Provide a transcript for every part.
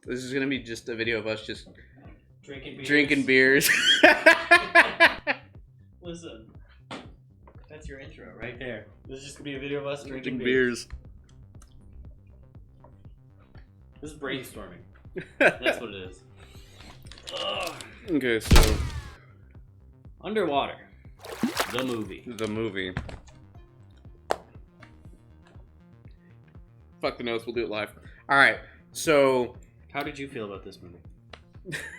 This is gonna be just a video of us just Drinking beers. Listen, that's your intro right there. This is just gonna be a video of us drinking beers. This is brainstorming. That's what it is. Ugh. Okay, so Underwater, the movie. The movie. Fuck the notes, we'll do it live. Alright, so... How did you feel about this movie?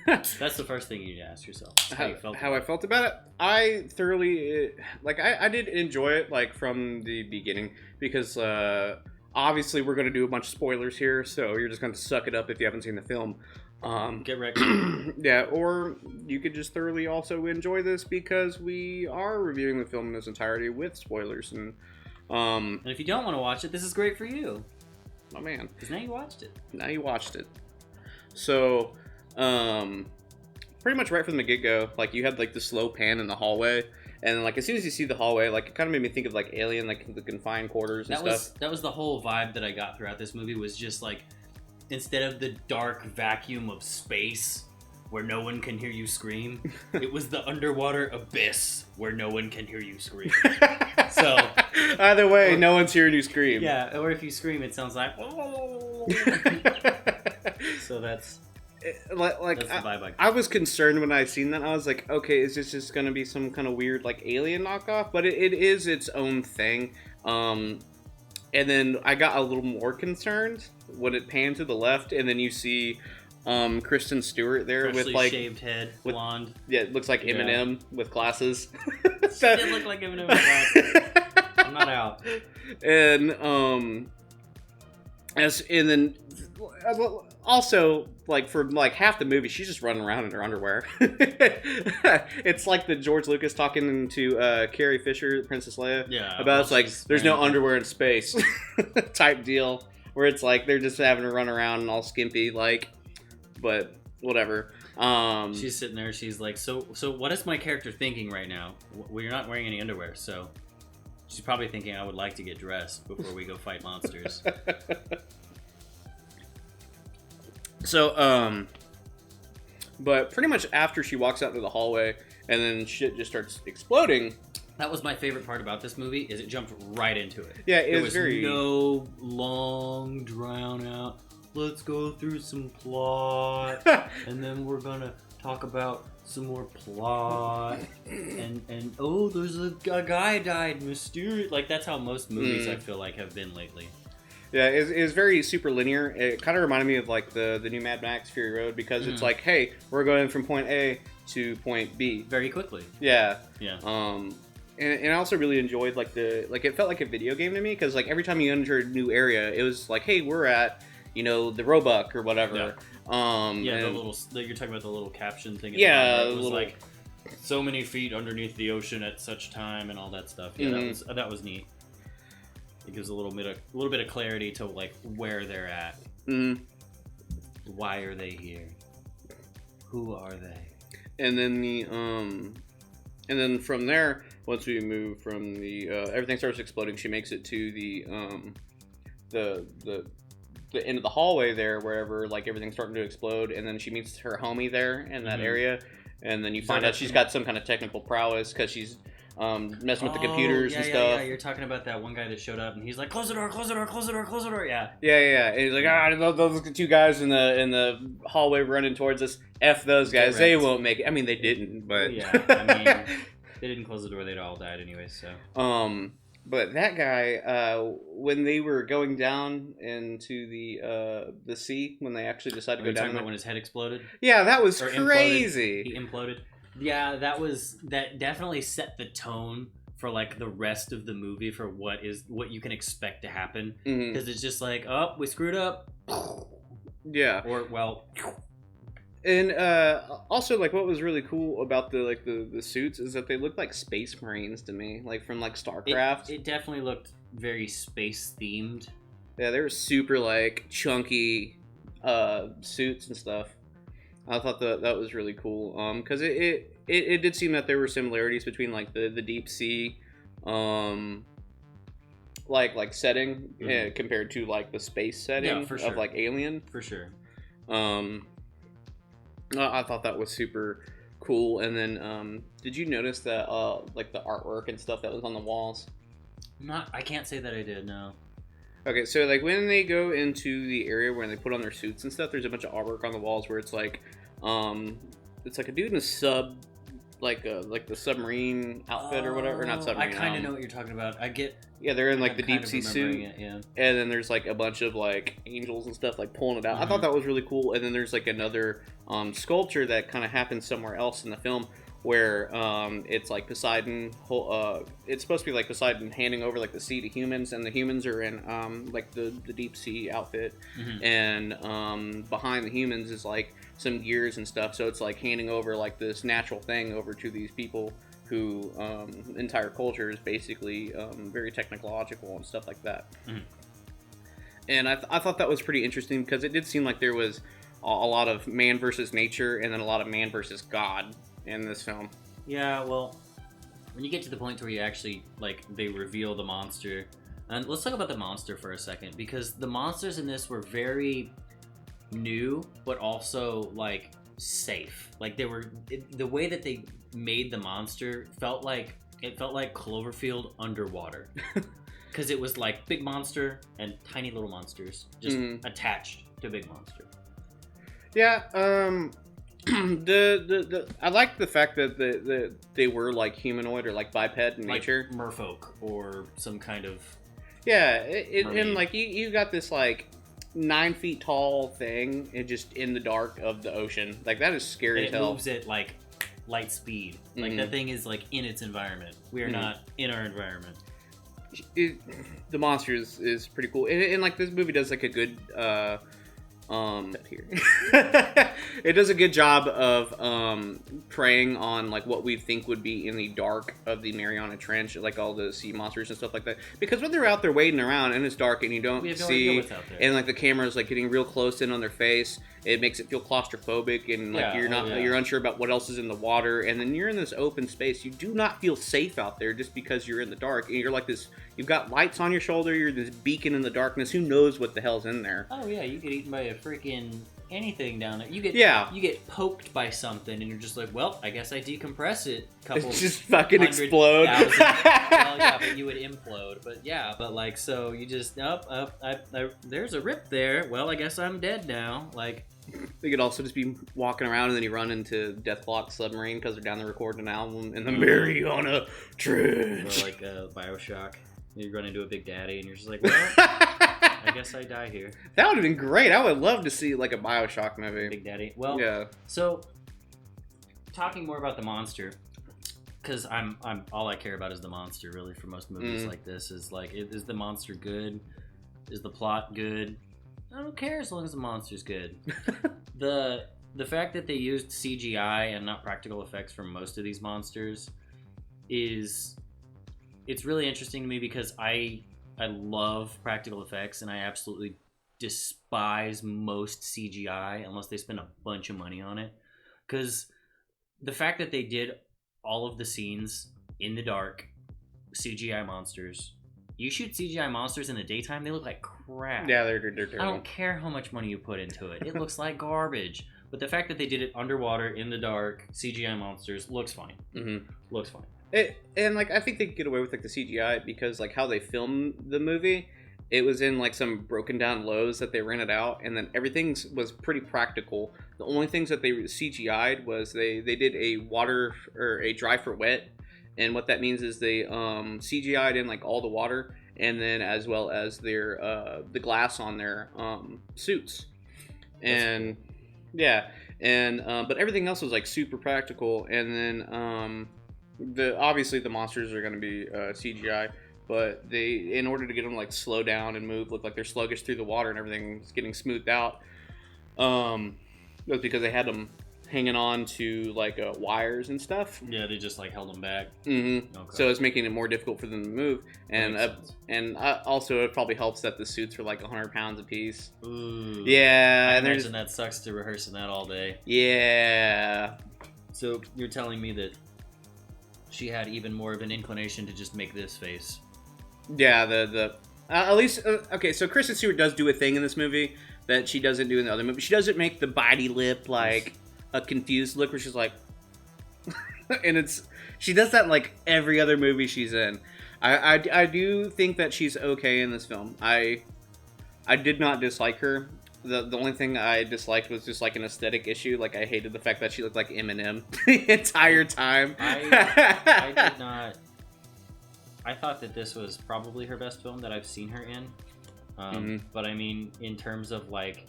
That's the first thing you need to ask yourself. How I felt about it? I thoroughly... I did enjoy it, like, from the beginning. Because, obviously we're going to do a bunch of spoilers here. So you're just going to suck it up if you haven't seen the film. Get ready. Yeah, or you could just thoroughly also enjoy this because we are reviewing the film in its entirety with spoilers. And if you don't want to watch it, this is great for you. Oh man. Because now you watched it. Now you watched it. So, pretty much right from the get-go, like, you had, like, the slow pan in the hallway, and, like, as soon as you see the hallway, like, it kind of made me think of, like, Alien, like, the confined quarters and stuff. That was the whole vibe that I got throughout this movie, was just, like, instead of the dark vacuum of space where no one can hear you scream, it was the underwater abyss where no one can hear you scream. So either way, no one's hearing you scream. Yeah, or if you scream, it sounds like. So that's the vibe. I was concerned when I seen that. I was like, okay, is this just gonna be some kind of weird like Alien knockoff? But it is its own thing. And then I got a little more concerned when it panned to the left, and then you see Kristen Stewart there freshly with like shaved head, blonde. Yeah, it looks like Eminem with glasses. She did look like Eminem with glasses. I'm not out. And then also, like, for like half the movie, she's just running around in her underwear. It's like the George Lucas talking to Carrie Fisher, Princess Leia, about it's like there's no underwear in space type deal, where it's like they're just having to run around and all skimpy, like, but whatever. She's sitting there. She's like, so what is my character thinking right now? Well, you're not wearing any underwear, so she's probably thinking I would like to get dressed before we go fight monsters. So, but pretty much after she walks out into the hallway and then shit just starts exploding. That was my favorite part about this movie, is it jumped right into it. Yeah, there was no long, drawn out, let's go through some plot, and then we're gonna talk about some more plot, and oh, there's a guy died, mysterious. Like, that's how most movies, I feel like, have been lately. Yeah, it was very super linear. It kind of reminded me of like the new Mad Max Fury Road, because it's like, hey, we're going from point A to point B very quickly. Yeah. Yeah. And I also really enjoyed like it felt like a video game to me, because like every time you enter a new area, it was like, hey, we're at, you know, the Roebuck or whatever. Yeah. The little, you're talking about the little caption thing. Yeah, it was like so many feet underneath the ocean at such time and all that stuff. Yeah, that was neat. It gives a little bit of clarity to like where they're at. Why are they here? Who are they? And then from there, once we move from the everything starts exploding, she makes it to the end of the hallway there, wherever like everything's starting to explode, and then she meets her homie there in that area, and then you find out she's got some kind of technical prowess because she's messing with the computers and stuff. Yeah, you're talking about that one guy that showed up and he's like, close the door, close the door, close the door, close the door. Yeah. And he's like, those two guys in the hallway running towards us. F those guys, they won't make it. I mean, they didn't, but yeah, I mean, they didn't close the door, they'd all died anyway. So but that guy, when they were going down into the sea, when they actually decided to go down, when his head exploded. Yeah, that was crazy. He imploded. Yeah, that definitely set the tone for like the rest of the movie, for what you can expect to happen, because it's just like, oh, we screwed up. Yeah. Or well. And also, like, what was really cool about the suits is that they looked like Space Marines to me, like from like StarCraft. It definitely looked very space themed. Yeah, they were super like chunky suits and stuff. I thought that was really cool, because it did seem that there were similarities between like the deep sea, like setting compared to like the space setting for sure. of like Alien. For sure. I thought that was super cool. And then, did you notice that, like the artwork and stuff that was on the walls? I can't say that I did, no. Okay, so like when they go into the area where they put on their suits and stuff, there's a bunch of artwork on the walls where it's like a dude in a sub, like the submarine outfit or whatever, or not submarine. I kind of know what you're talking about. Yeah, they're in like the deep sea suit, yeah. And then there's like a bunch of like angels and stuff like pulling it out. I thought that was really cool. And then there's like another sculpture that kind of happens somewhere else in the film where it's like Poseidon. It's supposed to be like Poseidon handing over like the sea to humans, and the humans are in like the deep sea outfit, and behind the humans is like some gears and stuff. So it's like handing over like this natural thing over to these people who entire culture is basically very technological and stuff like that. And I thought that was pretty interesting because it did seem like there was a lot of man versus nature and then a lot of man versus God in this film. Yeah, well, when you get to the point where you actually, like, they reveal the monster, and let's talk about the monster for a second, because the monsters in this were very new, but also, like, safe. Like, they were, the way that they made the monster felt like Cloverfield underwater. Because it was like big monster and tiny little monsters just attached to a big monster. Yeah, I like the fact that they were like humanoid or like biped in nature, like merfolk or some kind of and like you got this like 9 feet tall thing and just in the dark of the ocean, like that is scary as hell. It moves at like light speed, like that thing is like in its environment. We are not in our environment. The monster is pretty cool, and like this movie does like a good here. It does a good job of preying on like what we think would be in the dark of the Mariana Trench, like all the sea monsters and stuff like that. Because when they're out there wading around and it's dark and you don't see, and like the camera's like getting real close in on their face, it makes it feel claustrophobic, and like you're unsure about what else is in the water, and then you're in this open space. You do not feel safe out there just because you're in the dark, and you're like this. You've got lights on your shoulder. You're this beacon in the darkness. Who knows what the hell's in there? Oh yeah, you get eaten by a freaking anything down there. You get poked by something, and you're just like, well, I guess I decompress it. Just fucking explode. Well, yeah, but you would implode. But like, so you just there's a rip there. Well, I guess I'm dead now. Like, they could also just be walking around and then you run into Deathlock submarine because they're down there recording an album in the Mariana Trench. Or like Bioshock. You run into a Big Daddy and you're just like, well, I guess I die here. That would have been great. I would love to see like a Bioshock movie. Big Daddy. Well, yeah. So, talking more about the monster, because I'm all I care about is the monster. Really, for most movies like this, is like, is the monster good? Is the plot good? I don't care as long as the monster's good. The fact that they used CGI and not practical effects for most of these monsters it's really interesting to me, because I love practical effects and I absolutely despise most CGI unless they spend a bunch of money on it. Because the fact that they did all of the scenes in the dark, CGI monsters. You shoot CGI monsters in the daytime, they look like crap. Yeah, they're terrible. I don't care how much money you put into it. It looks like garbage. But the fact that they did it underwater, in the dark, CGI monsters, looks fine. Looks fine. And like, I think they could get away with like the CGI because like how they filmed the movie, it was in like some broken down lows that they rented out, and then everything was pretty practical. The only things that they CGI'd was they did a water or a dry for wet, and what that means is they CGI'd in like all the water, and then as well as their the glass on their suits, and but everything else was like super practical, and then obviously the monsters are going to be CGI, but they, in order to get them like slow down and move, look like they're sluggish through the water and everything's getting smoothed out, it was because they had them hanging on to like wires and stuff. Yeah, they just like held them back. Okay. So it's making it more difficult for them to move, and also it probably helps that the suits are like 100 pounds a piece. Ooh. Yeah, I imagine that sucks to rehearsing that all day. Yeah. So you're telling me that she had even more of an inclination to just make this face. Yeah, at least okay. So Kristen Stewart does do a thing in this movie that she doesn't do in the other movie. She doesn't make the bitey lip like a confused look where she's like, and she does that in like every other movie she's in. I do think that she's okay in this film. I did not dislike her. The only thing I disliked was just like an aesthetic issue. Like I hated the fact that she looked like Eminem the entire time. I did not. I thought that this was probably her best film that I've seen her in. But I mean, in terms of like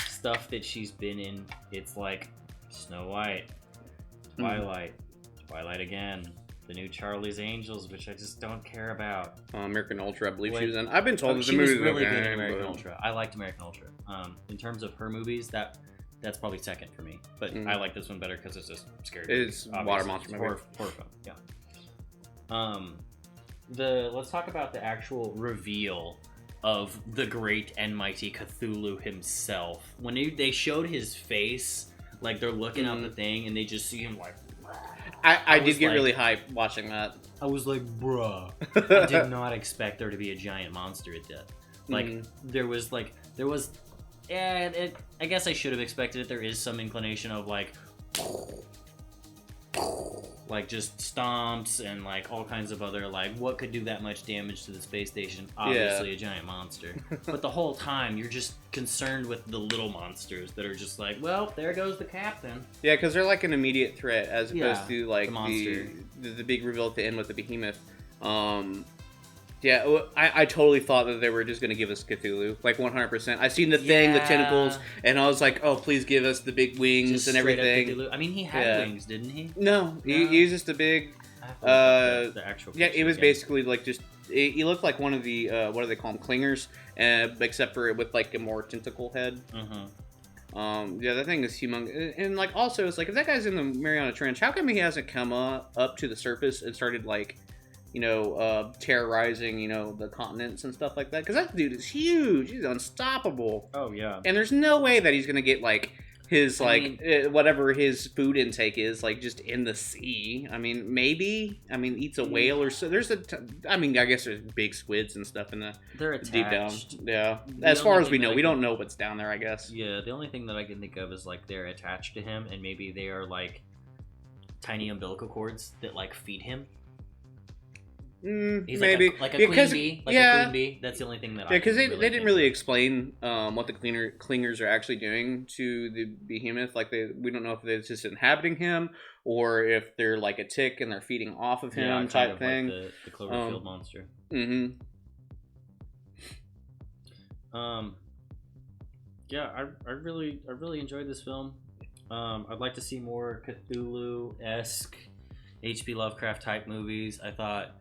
stuff that she's been in, it's like Snow White, Twilight, Twilight again, the new Charlie's Angels, which I just don't care about. American Ultra, I believe she was in. I've been told that the movie was movie really good in American Ultra. I liked American Ultra. In terms of her movies, that's probably second for me. But I like this one better because it's just scary. It's water monster movie. Horror film, yeah. Let's talk about the actual reveal of the great and mighty Cthulhu himself. When they showed his face, like they're looking out the thing and they just see him like. I did get really hyped watching that. I was like, bruh. I did not expect there to be a giant monster at that. Like, there was. Yeah, I guess I should have expected it. There is some inclination of like just stomps and like all kinds of other like what could do that much damage to the space station. Obviously a giant monster. But the whole time you're just concerned with the little monsters that are just like, well, there goes the captain. Yeah, because they're like an immediate threat as opposed to like the monster. The big reveal at the end with the behemoth. Yeah, I totally thought that they were just going to give us Cthulhu, like 100%. I seen the thing, the tentacles, and I was like, oh, please give us the big wings just and everything. I mean, he had wings, didn't he? No, he was just a big... the actual yeah, it was basically like just... He looked like one of the, what do they call them, clingers, except for with like a more tentacle head. Yeah, that thing is humongous. And like also, it's like, if that guy's in the Mariana Trench, how come he hasn't come up to the surface and started like... terrorizing, the continents and stuff like that. Because that dude is huge. He's unstoppable. Oh, yeah. And there's no way that he's going to get, like, his, whatever his food intake is, like, just in the sea. I mean, maybe. I mean, eats a whale or so. There's I guess there's big squids and stuff in the... They're attached. Deep down. Yeah. As far as we know. We don't know what's down there, I guess. Yeah, the only thing that I can think of is, like, they're attached to him, and maybe they are, like, tiny umbilical cords that, like, feed him. He's maybe like a queen bee, a queen bee. That's the only thing that. Yeah, because they didn't really explain what the clingers are actually doing to the behemoth. Like we don't know if they're just inhabiting him or if they're like a tick and they're feeding off of him type thing. Like the Cloverfield monster. Yeah, I really enjoyed this film. I'd like to see more Cthulhu-esque, H.P. Lovecraft type movies. I thought.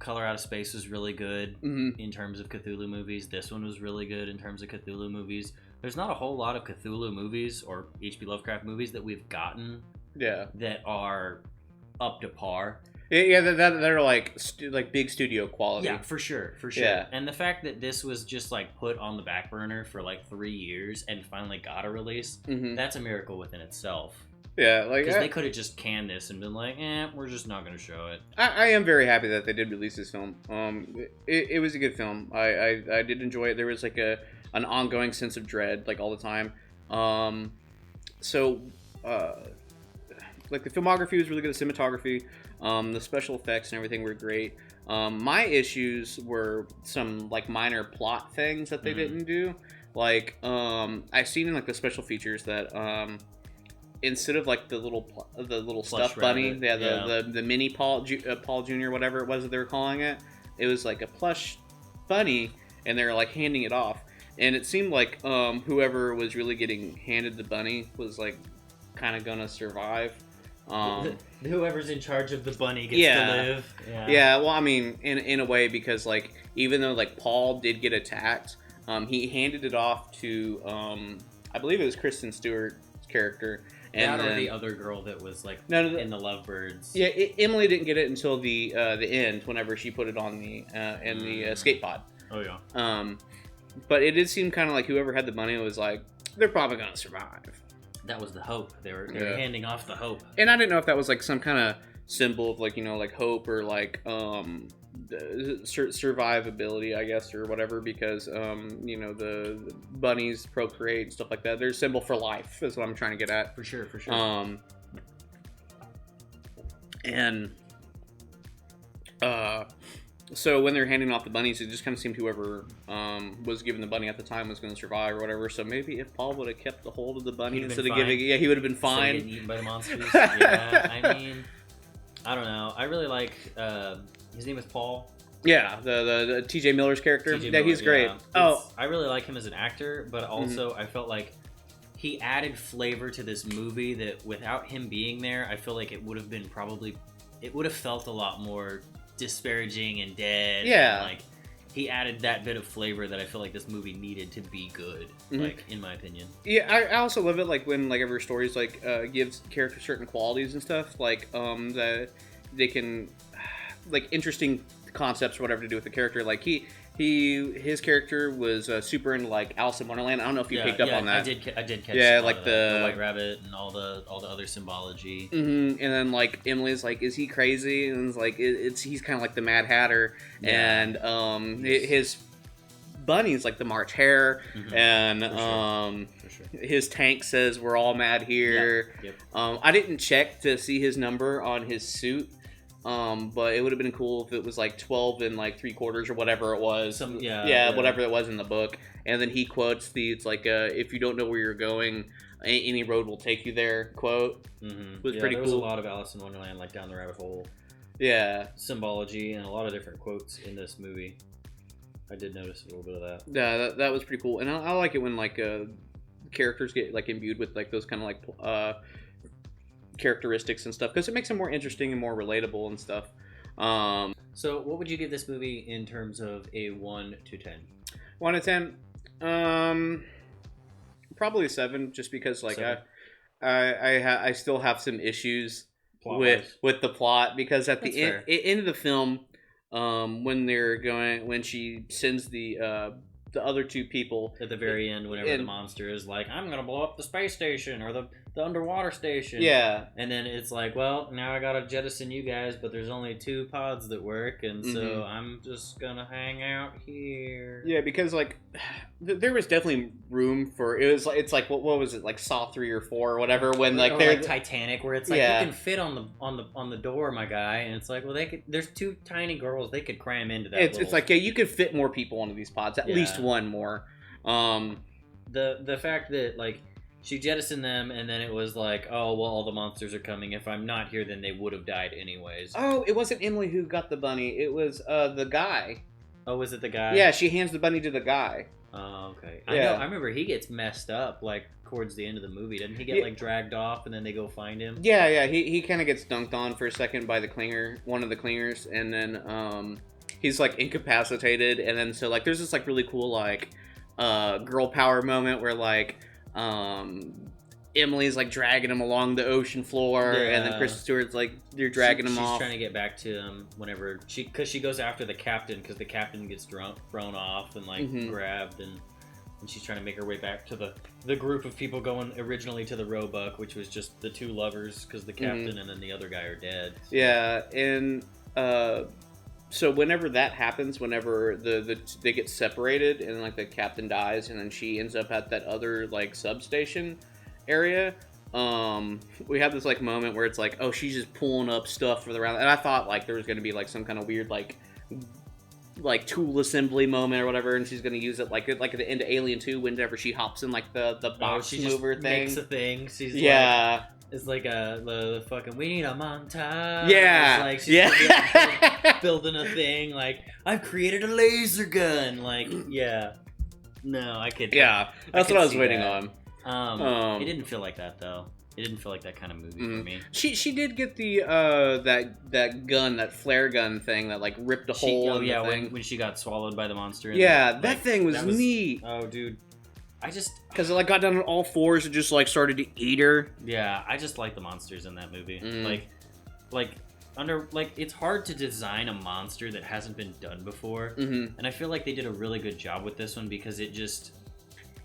Color Out of Space was really good in terms of Cthulhu movies. This one was really good in terms of Cthulhu movies. There's not a whole lot of Cthulhu movies or H.P. Lovecraft movies that we've gotten that are up to par. Yeah, that are like big studio quality. Yeah, for sure. Yeah. And the fact that this was just like put on the back burner for like 3 years and finally got a release, that's a miracle within itself. Yeah, like because they could have just canned this and been like, we're just not going to show it. I am very happy that they did release this film. It was a good film. I did enjoy it. There was like an ongoing sense of dread like all the time. Like the filmography was really good. The cinematography, the special effects and everything were great. My issues were some like minor plot things that they didn't do. Like I've seen in like the special features that. Instead of like the little stuffed bunny, the mini Paul Jr. whatever it was that they were calling it, it was like a plush bunny, and they were like handing it off, and it seemed like whoever was really getting handed the bunny was like kind of gonna survive. Whoever's in charge of the bunny gets to live. Yeah. Well, I mean, in a way, because like even though like Paul did get attacked, he handed it off to I believe it was Kristen Stewart's character. And or the other girl that was like in the Lovebirds. Yeah, Emily didn't get it until the end, whenever she put it on the in the escape pod. Oh yeah. But it did seem kind of like whoever had the money was like, they're probably gonna survive. That was the hope. They were handing off the hope. And I didn't know if that was like some kind of symbol of like like hope or like survivability, I guess, or whatever, because the bunnies procreate and stuff like that. They're a symbol for life, is what I'm trying to get at. For sure. And so when they're handing off the bunnies, it just kind of seemed whoever was given the bunny at the time was going to survive or whatever. So maybe if Paul would have kept the hold of the bunny instead of giving, he would have been fine. Instead of getting eaten by the monsters. Yeah, I mean, I don't know. I really like his name is Paul. Yeah, the T.J. Miller's character. T.J. Yeah, Miller, he's great. I really like him as an actor, but also I felt like he added flavor to this movie that without him being there, I feel like it would have felt a lot more disparaging and dead. Yeah. And, like, he added that bit of flavor that I feel like this movie needed to be good, like, in my opinion. Yeah, I also love it, like, when, like, every stories, like, gives characters certain qualities and stuff, like, that they can, like, interesting concepts or whatever to do with the character. Like, his character was super into, like, Alice in Wonderland. I don't know if you picked up on that. I did catch like the White Rabbit and all the other symbology. And then, like, Emily's like, is he crazy? And it's like, he's kind of like the Mad Hatter. Yeah. And his bunny's like the March Hare. And For sure. His tank says we're all mad here. Yep. I didn't check to see his number on his suit. But it would have been cool if it was like 12 and like 3/4 or whatever it was. Whatever it was in the book. And then he quotes it's like, if you don't know where you're going, any road will take you there, quote. Was pretty cool. There was a lot of Alice in Wonderland, like down the rabbit hole. Yeah. Symbology and a lot of different quotes in this movie. I did notice a little bit of that. Yeah, that was pretty cool. And I like it when like characters get like imbued with like those kind of like characteristics and stuff, because it makes them more interesting and more relatable and stuff. So what would you give this movie in terms of a 1 to 10? 1 to 10? Probably 7, just because like 7. I still have some issues with the plot, because at the end of the film, when she sends the other two people at the very end, whenever the monster is like, I'm gonna blow up the space station or the underwater station. Yeah. And then it's like, well, now I gotta jettison you guys, but there's only 2 pods that work, and so I'm just gonna hang out here. Yeah, because like there was definitely room for it's like what was it, like Saw 3 or 4 or whatever, when like they're like Titanic, where it's like you can fit on the door, my guy, and it's like, well, there's 2 tiny girls, they could cram into that. It's like, yeah, you could fit more people onto these pods, at least one more. The fact that like she jettisoned them, and then it was like, oh, well, all the monsters are coming. If I'm not here, then they would have died anyways. Oh, it wasn't Emily who got the bunny. It was the guy. Oh, was it the guy? Yeah, she hands the bunny to the guy. Oh, okay. Yeah. I remember he gets messed up, like, towards the end of the movie. Didn't he get, like, dragged off, and then they go find him? Yeah. He kind of gets dunked on for a second by one of the clingers, and then he's, like, incapacitated. And then so, like, there's this, like, really cool, like, girl power moment where, like, Emily's like dragging him along the ocean floor, and then Kristen Stewart's like, you're dragging him off. She's trying to get back to him whenever because she goes after the captain, because the captain gets thrown off and like grabbed, and she's trying to make her way back to the group of people going originally to the Roebuck, which was just the 2 lovers, because the captain and then the other guy are dead. So. Yeah, and so whenever that happens, whenever they get separated and like the captain dies, and then she ends up at that other like substation area, we have this like moment where it's like, oh, she's just pulling up stuff for the round, and I thought like there was going to be like some kind of weird like tool assembly moment or whatever, and she's going to use it like at the end of Alien 2 whenever she hops in like the box mover thing. Makes a thing. She's like, it's like the fucking, we need a montage. Yeah. It's like she's building a thing. Like, I've created a laser gun. Like, yeah. No, I could. Yeah, that's what I was waiting on. It didn't feel like that though. It didn't feel like that kind of movie for me. She did get the that gun, that flare gun thing that like ripped a hole in the thing. When she got swallowed by the monster. That thing was neat. Oh, dude. Because it like got down on all fours and just like started to eat her. Yeah, I just like the monsters in that movie. It's hard to design a monster that hasn't been done before, and I feel like they did a really good job with this one, because it just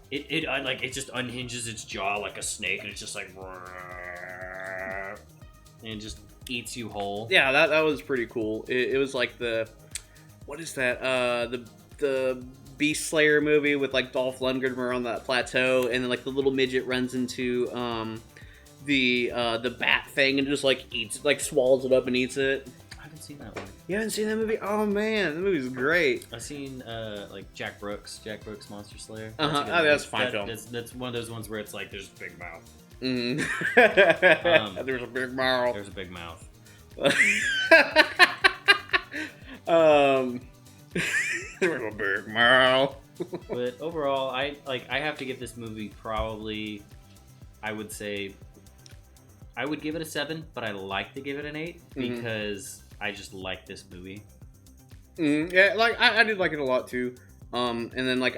unhinges its jaw like a snake, and it's just like, and it just eats you whole. Yeah, that was pretty cool. It was like what is that? The Beast Slayer movie with like Dolph Lundgren, where on that plateau, and then like the little midget runs into the bat thing and just like eats, like swallows it up and eats it. I haven't seen that one. You haven't seen that movie? Oh man, that movie's great. I've seen like Jack Brooks Monster Slayer. That's a fine film. That's one of those ones where it's like there's a big mouth. Mm. There's a big mouth. There's a big mouth. There's a big mouth. But overall, I have to give this movie probably, I would say, I would give it a 7, but I like to give it an 8 because I just like this movie. Yeah, like I did like it a lot too. And then like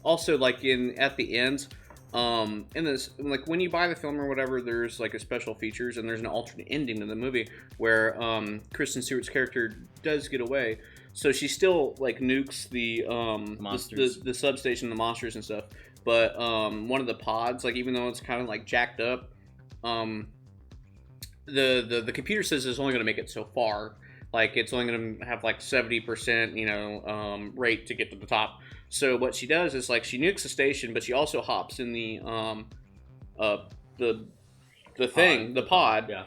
also like at the end, in this, like when you buy the film or whatever, there's like a special features and there's an alternate ending to the movie where Kristen Stewart's character does get away. So she still like nukes the substation, the monsters and stuff. But one of the pods, like even though it's kind of like jacked up, the computer says it's only going to make it so far. Like it's only going to have like 70%, rate to get to the top. So what she does is like she nukes the station, but she also hops in the pod, yeah,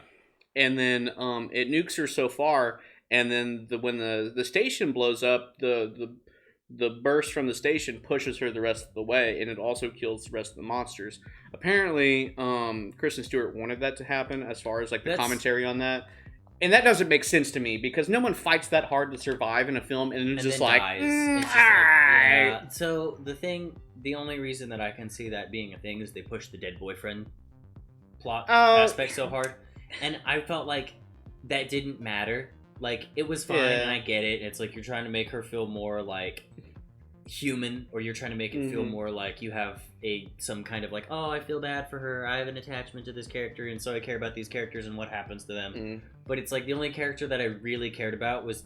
and then it nukes her so far. And then when the station blows up, the burst from the station pushes her the rest of the way, and it also kills the rest of the monsters. Apparently, Kristen Stewart wanted that to happen as far as like the commentary on that. And that doesn't make sense to me because no one fights that hard to survive in a film and it's just like, yeah. So the only reason that I can see that being a thing is they push the dead boyfriend plot aspect so hard. And I felt like that didn't matter. Like, it was fine, and I get it. It's like you're trying to make her feel more, like, human, or you're trying to make it feel more like you have some kind of, like, oh, I feel bad for her. I have an attachment to this character, and so I care about these characters and what happens to them. But it's like the only character that I really cared about was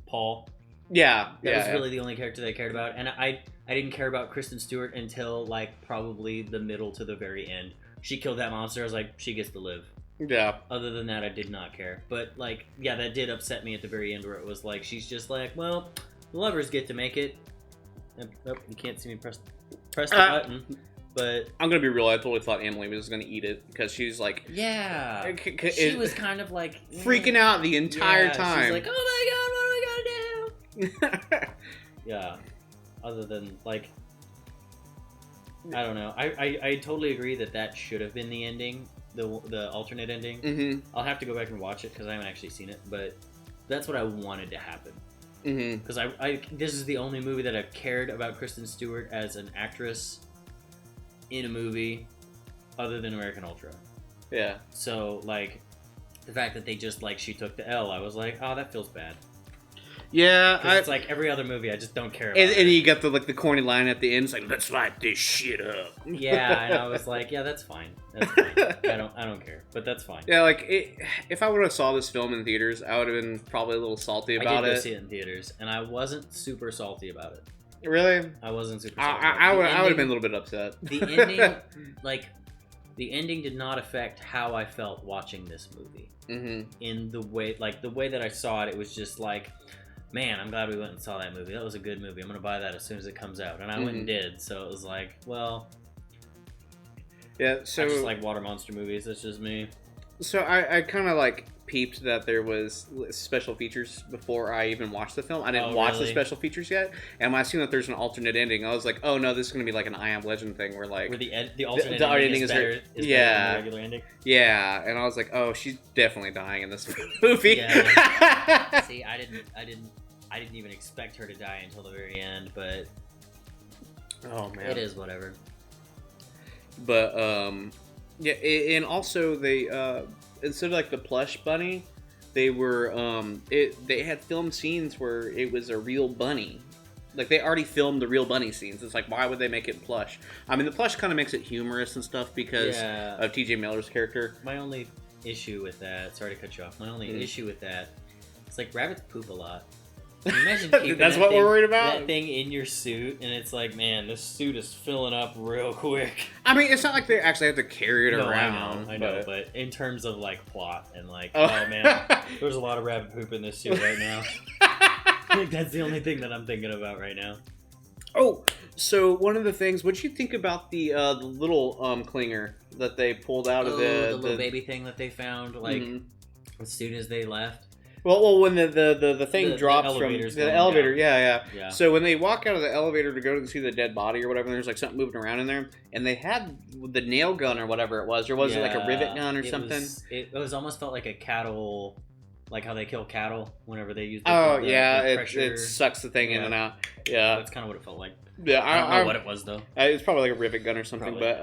Paul. Yeah. That was really the only character that I cared about. And I didn't care about Kristen Stewart until, like, probably the middle to the very end. She killed that monster. I was like, she gets to live. Yeah. Other than that, I did not care. But, like, yeah, that did upset me at the very end where it was like, she's just like, well, the lovers get to make it. Oh, you can't see me press the button. But I'm going to be real. I totally thought Emily was going to eat it because she's like... Yeah. She was kind of like... freaking out the entire time. She's like, oh my God, what are we going to do? Yeah. Other than, like... I don't know. I totally agree that should have been the ending. The alternate ending. I'll have to go back and watch it because I haven't actually seen it, but that's what I wanted to happen. Because this is the only movie that I've cared about Kristen Stewart as an actress in a movie other than American Ultra. Yeah. So, like, the fact that they just, like, she took the L, I was like, oh, that feels bad. Yeah, it's like every other movie, I just don't care about and you got the corny line at the end, it's like, let's light this shit up. Yeah, and I was like, yeah, that's fine. That's fine. I don't care, but that's fine. Yeah, like if I would have saw this film in theaters, I would have been probably a little salty about it. I did go see it in theaters, and I wasn't super salty about it. Really? I wasn't super salty. I would have been a little bit upset. The ending, the ending did not affect how I felt watching this movie. In the way that I saw it, it was just like, man, I'm glad we went and saw that movie. That was a good movie. I'm going to buy that as soon as it comes out. And I went and did. So it was like, well... Yeah, so... I just like water monster movies. That's just me. So I kind of, like, peeped that there was special features before I even watched the film. I didn't watch the special features yet. And when I seen that there's an alternate ending, I was like, oh, no, this is going to be like an I Am Legend thing where, like... Where the alternate ending is better than the regular ending? Yeah, and I was like, oh, she's definitely dying in this movie. Yeah. See, I didn't even expect her to die until the very end, but oh man, it is whatever. But yeah, and also they instead of like the plush bunny, they were they had filmed scenes where it was a real bunny. Like they already filmed the real bunny scenes. It's like, why would they make it plush? I mean, the plush kind of makes it humorous and stuff because of T.J. Miller's character. My only issue with that, sorry to cut you off. My only issue with that, it's like rabbits poop a lot. Can you imagine keeping That's what we're worried about? That thing in your suit, and it's like, man, this suit is filling up real quick. I mean, it's not like they actually have to carry it around. I know, but in terms of like plot and like, oh man, there's a lot of rabbit poop in this suit right now. Like, that's the only thing that I'm thinking about right now. Oh, so one of the things, what'd you think about the little clinger that they pulled out of the little baby thing that they found, like, as soon as they left? Well, when the thing drops from the elevator, yeah. So when they walk out of the elevator to go and see the dead body or whatever, there's like something moving around in there, and they had the nail gun or whatever it was, or was it like a rivet gun or something? It was almost felt like a cattle, like how they kill cattle whenever they use. It sucks the thing in and out. Yeah, that's kind of what it felt like. Yeah, I don't know what it was though. It's probably like a rivet gun or something, but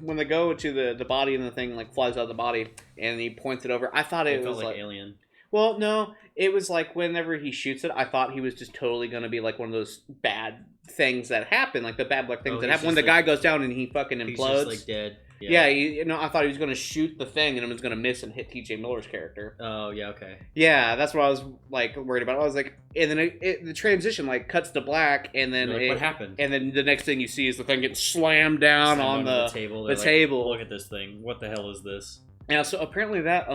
when they go to the body and the thing like flies out of the body and he points it over, I thought it was like Alien. Well, no, it was like whenever he shoots it, I thought he was just totally gonna be like one of those bad things that happen, like the bad luck things that happen when the guy goes down and he fucking implodes. He's just like dead. Yeah, I thought he was gonna shoot the thing and it was gonna miss and hit T.J. Miller's character. Oh yeah, okay. Yeah, that's what I was like worried about. I was like, and then the transition like cuts to black, and then what happened? And then the next thing you see is the thing getting slammed down on the table. Look at this thing. What the hell is this? Yeah, so apparently that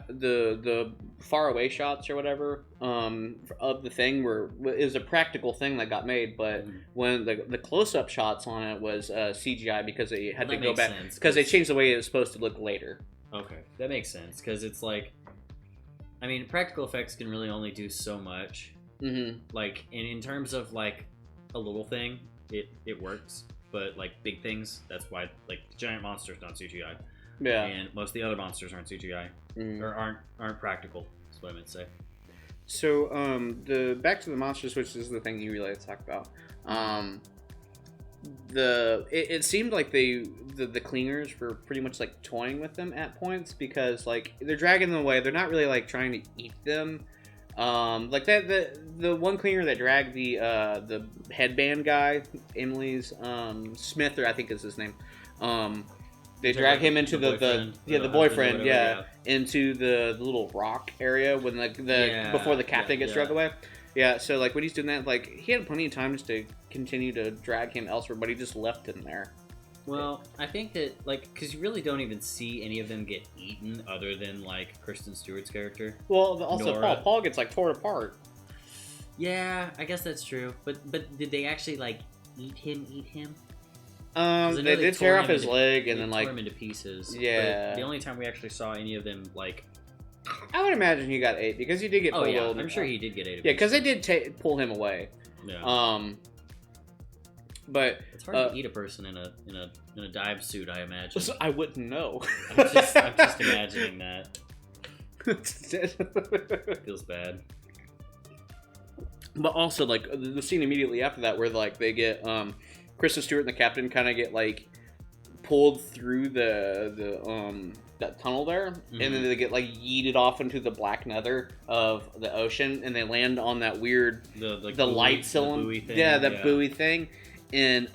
the far away shots or whatever of the thing is a practical thing that got made, but when the close up shots on it was CGI because they had to go back because they changed the way it was supposed to look later. Okay, that makes sense because it's like, I mean, practical effects can really only do so much. Like in terms of like a little thing, it works, but like big things, that's why like giant monsters not CGI. Yeah, and most of the other monsters aren't CGI or aren't practical. That's what I meant to say. So, the back to the monsters, which is the thing you really like to talk about. It seemed like the cleaners were pretty much like toying with them at points because like they're dragging them away. They're not really like trying to eat them. Like that the one cleaner that dragged the headband guy, Emily's Smith, or I think is his name. They drag him into the boyfriend, into the little rock area when before the captain gets dragged away. Yeah, so like when he's doing that, like he had plenty of time just to continue to drag him elsewhere, but he just left him there. Well, I think that like because you really don't even see any of them get eaten other than like Kristen Stewart's character. Well, also Paul gets like torn apart. Yeah, I guess that's true. But did they actually like eat him? They did tear off his leg and then like tore him into pieces. Yeah. But the only time we actually saw any of them like, I would imagine he got ate because he did get pulled. Oh yeah, I'm sure he did get ate. Yeah, because they did pull him away. Yeah. But it's hard to eat a person in a dive suit, I imagine. I wouldn't know. I'm just imagining that. Feels bad. But also like the scene immediately after that where like they get Kristen Stewart and the captain kind of get like pulled through the that tunnel there, and then they get like yeeted off into the black nether of the ocean, and they land on that weird the light cylinder, buoy thing, and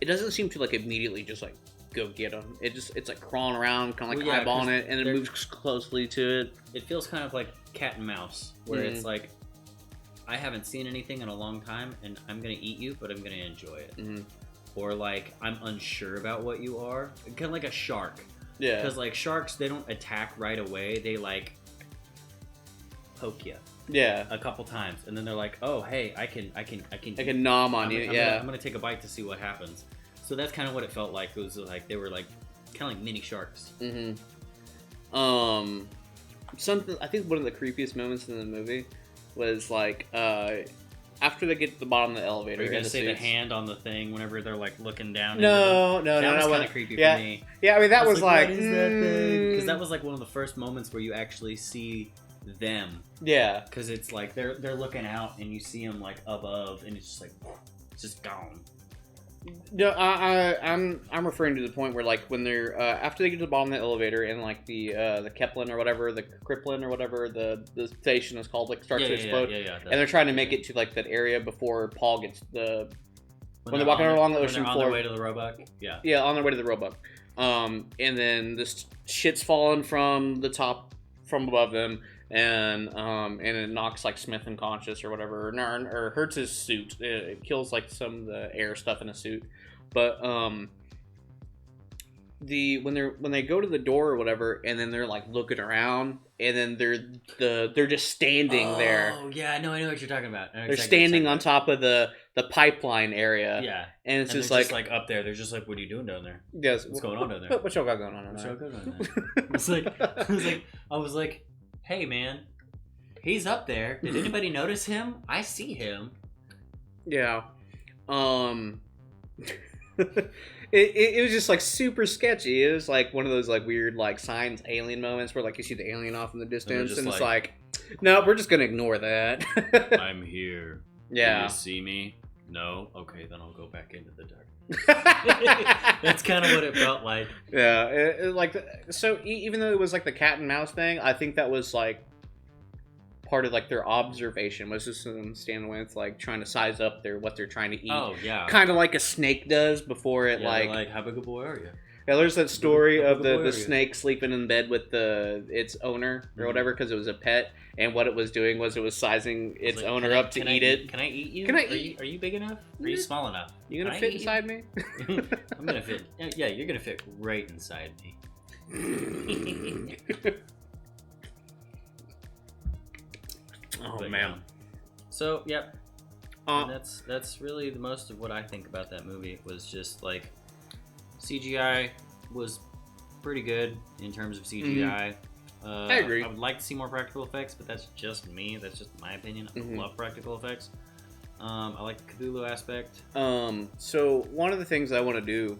it doesn't seem to like immediately just like go get them. It's like crawling around, kind of like eyeballing it, and it moves closely to it. It feels kind of like cat and mouse, where it's like, I haven't seen anything in a long time, and I'm gonna eat you, but I'm gonna enjoy it. Or like, I'm unsure about what you are, kind of like a shark. Yeah. Because like sharks, they don't attack right away. They like poke you. Yeah. A couple times, and then they're like, "Oh, hey, I can nom on you." I'm gonna take a bite to see what happens. So that's kind of what it felt like. It was like they were like kind of like mini sharks. Something I think one of the creepiest moments in the movie was like after they get to the bottom of the elevator. Are you gonna say the hand on the thing whenever they're like looking down? No. That was kind of creepy for me. Yeah, I mean that was like what is that thing? Because that was like one of the first moments where you actually see them. Yeah. Because it's like they're looking out and you see them like above, and it's just like it's just gone. No, I'm referring to the point where like when they're after they get to the bottom of the elevator and like the Keplin or whatever, the Kriplin or whatever the station is called, like starts to explode, and they're trying to make it to like that area before Paul gets when they're walking along the ocean floor. On their way to the Roebuck. Yeah, on their way to the Roebuck. And then this shit's falling from the top from above them, and it knocks like Smith unconscious or whatever, or hurts his suit. It kills like some of the air stuff in his suit. But when they go to the door or whatever, and then they're like looking around, and then they're just standing there. Oh yeah, I know what you're talking about. They're standing on top of the pipeline area. Yeah, and it's just like up there. They're just like, what are you doing down there? Yes, what's going on down there? What y'all got going on? I was like, hey man, he's up there. Did anybody notice him? I see him. Yeah. It was just like super sketchy. It was like one of those like weird like Signs alien moments where like you see the alien off in the distance and it's like, no, we're just gonna ignore that. I'm here. Yeah. Can you see me? No? Okay, then I'll go back into the dark. That's kind of what it felt like. Yeah, so even though it was like the cat and mouse thing, I think that was like part of like their observation was just them standing with like trying to size up what they're trying to eat. Oh yeah, kind of like a snake does before it like how big a boy are you? Yeah, there's that story of the snake sleeping in bed with its owner or whatever because it was a pet, and what it was doing was it was sizing its owner up to eat it. Can I eat you? Can I eat? Are you big enough? Are you small enough? You gonna fit inside me? I'm gonna fit. Yeah, you're gonna fit right inside me. Oh man. So yep. That's really the most of what I think about that movie. Was just like CGI was pretty good in terms of CGI. I agree. I would like to see more practical effects, but that's just me. That's just my opinion. I love practical effects. I like the Cthulhu aspect. So one of the things I want to do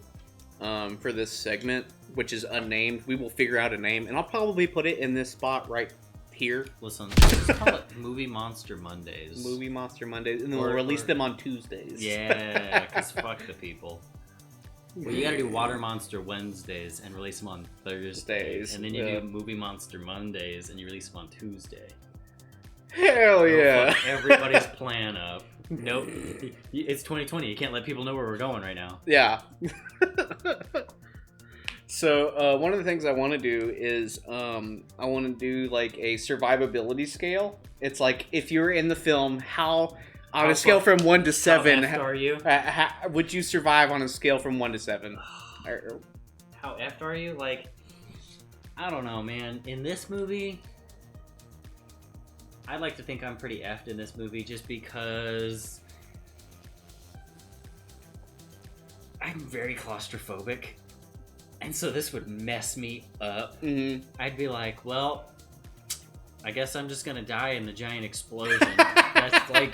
for this segment, which is unnamed, we will figure out a name, and I'll probably put it in this spot right here. Listen, let's call it Movie Monster Mondays. Movie Monster Mondays, and then we'll release them on Tuesdays. Yeah, because fuck the people. Well, you gotta do Water Monster Wednesdays and release them on Thursdays. And then you do Movie Monster Mondays and you release them on Tuesday. Hell yeah. Fuck everybody's plan up. Nope. It's 2020. You can't let people know where we're going right now. Yeah. So, one of the things I want to do is I want to do like a survivability scale. It's like if you're in the film, how... On a scale from 1 to 7, how effed are you? Would you survive on a scale from 1 to 7? How effed are you? Like, I don't know, man. In this movie, I'd like to think I'm pretty effed in this movie just because I'm very claustrophobic. And so this would mess me up. Mm-hmm. I'd be like, well, I guess I'm just gonna die in the giant explosion. That's I'd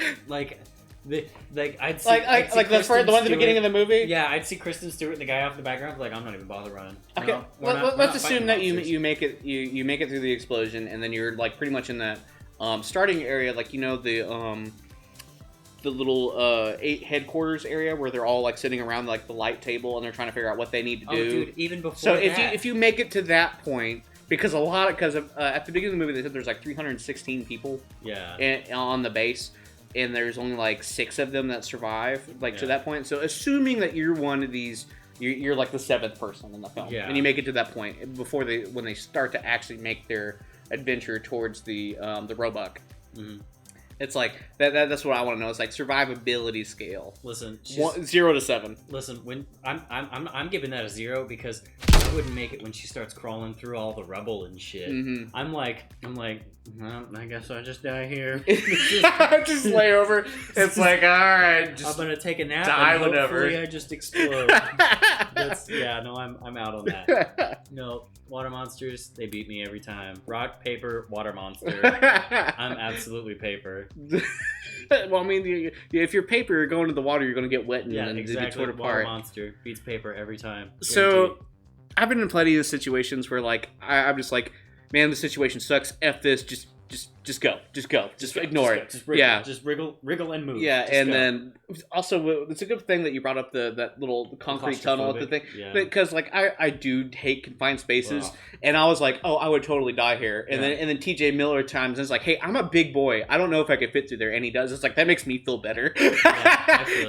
see the one at the beginning of the movie. Yeah, I'd see Kristen Stewart and the guy off in the background. Like, I'm not even bother running. Okay, let's assume that you make it you make it through the explosion, and then you're like pretty much in that starting area, like the little 8 headquarters area where they're all like sitting around like the light table and they're trying to figure out what they need to do. Oh, dude, even before so that. if you make it to that point. Because at the beginning of the movie, they said there's like 316 people on the base, and there's only like 6 of them that survive to that point. So assuming that you're one of these, you're like the 7th person in the film, and you make it to that point when they start to actually make their adventure towards the Roebuck. Mm-hmm. It's like that's what I want to know. It's like survivability scale. Listen, 0 to 7. Listen, when I'm giving that a 0 because I wouldn't make it when she starts crawling through all the rubble and shit. Mm-hmm. I'm like, well, I guess I'll just die here. Just lay over. It's like, all right, I'm gonna take a nap die and whenever. Hopefully I just explode. I'm out on that. No, water monsters, they beat me every time. Rock, paper, water monster. I'm absolutely paper. Well, I mean, if you're paper, you're going to the water, you're going to get wet and then exactly. be torn apart. Water monster beats paper every time. So, I've been in plenty of situations where, like, I'm just like, man, the situation sucks. F this. Just go. Just ignore it. Just wriggle. Just wriggle and move. Yeah, and then also it's a good thing that you brought up that little concrete tunnel at the thing, because like I do hate confined spaces, and I was like, oh, I would totally die here, and then T.J. Miller times and it's like, hey, I'm a big boy, I don't know if I could fit through there, and he does. It's like that makes me feel better.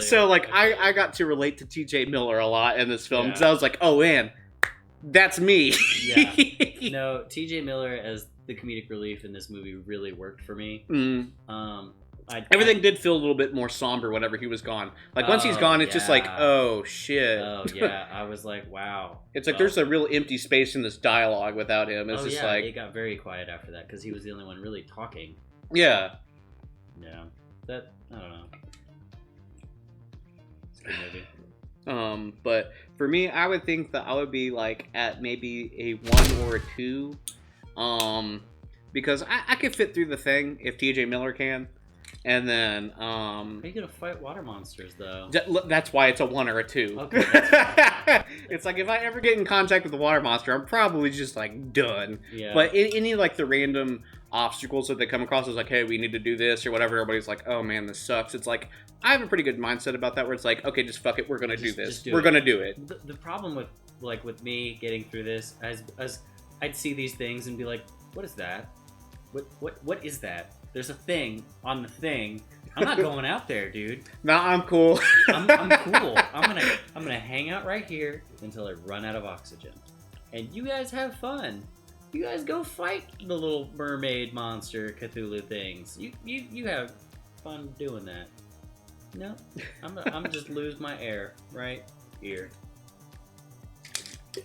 So like I got to relate to T.J. Miller a lot in this film because I was like, oh man, that's me. No, T.J. Miller as the comedic relief in this movie really worked for me. Everything did feel a little bit more somber whenever he was gone. Like, once he's gone, it's just like, oh, shit. Oh, yeah. I was like, wow. It's like there's a real empty space in this dialogue without him. It's just like... it got very quiet after that, because he was the only one really talking. Yeah. Yeah. That, I don't know. It's a good movie. But for me, I would think that I would be, like, at maybe a 1 or a 2. Because I could fit through the thing if TJ Miller can. And then, How are you gonna fight water monsters, though? That's why it's a 1 or a 2. Okay, that's It's like, if I ever get in contact with a water monster, I'm probably just, like, done. Yeah. But any, like, the random obstacles that they come across is like, hey, we need to do this or whatever, everybody's like, oh, man, this sucks. It's like, I have a pretty good mindset about that, where it's like, okay, just fuck it, we're gonna do this. We're gonna do it. The problem with me getting through this, as I'd see these things and be like, what is that? What is that? There's a thing on the thing. I'm not going out there, dude. Nah, I'm cool. I'm cool. I'm gonna hang out right here until I run out of oxygen. And you guys have fun. You guys go fight the little mermaid monster Cthulhu things. You have fun doing that. No, I'm just lose my air right here. But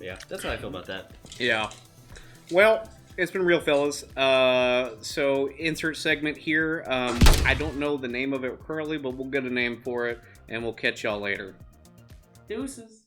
yeah, that's how I feel about that. Yeah. Well, it's been real, fellas. So, insert segment here. I don't know the name of it currently, but we'll get a name for it, and we'll catch y'all later. Deuces.